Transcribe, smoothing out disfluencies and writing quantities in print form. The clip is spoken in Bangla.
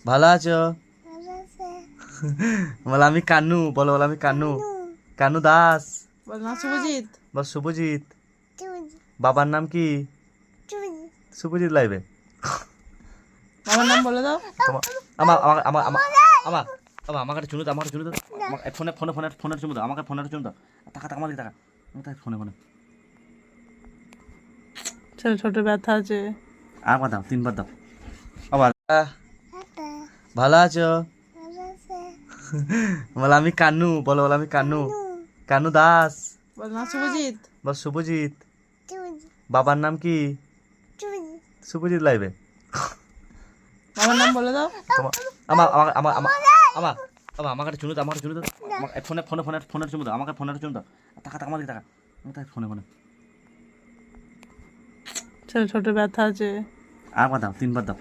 ভালো আছো? বলো আমি কানু, বলো বলো আমি কানু, কানু দাস। বল না শুভজিৎ। বল শুভজিৎ। বাবার নাম কি? শুভজিৎ লাইবে। বাবার নাম বলে দাও। আমার আমার আমার আমার আমার আমার আমাকে চুনো দাও, আমাকে চুনো দাও, ফোনে ফোনে ফোনে ফোনের চুনো দাও, আমাকে ফোনের চুনো দাও। টাকা টাকা আমাকে টাকা, ফোনে ফোনে। ছেলে ছোট ব্যথা আছে। আবার দাও, 3বার দাও। আবার ভালো আছো? বলো আমি কানু, বলো বলো আমি কানু, কানু দাস। বল না শুভজিৎ। বল শুভজিৎ। বাবার নাম কি? শুভজিৎ লাইবে। বাবার নাম বলে দাও। আমার আমার আমার আমার আমার আমাকে চুনো দাও, আমাকে চুনো দাও, ফোনে ফোনে ফোনে ফোনের চুনো দাও, আমাকে ফোনের চুনো দাও। টাকা টাকা আমাকে টাকা, ফোনে ফোনে। ছেলে ছোট ব্যথা আছে। আবার দাও, 3বার দাও।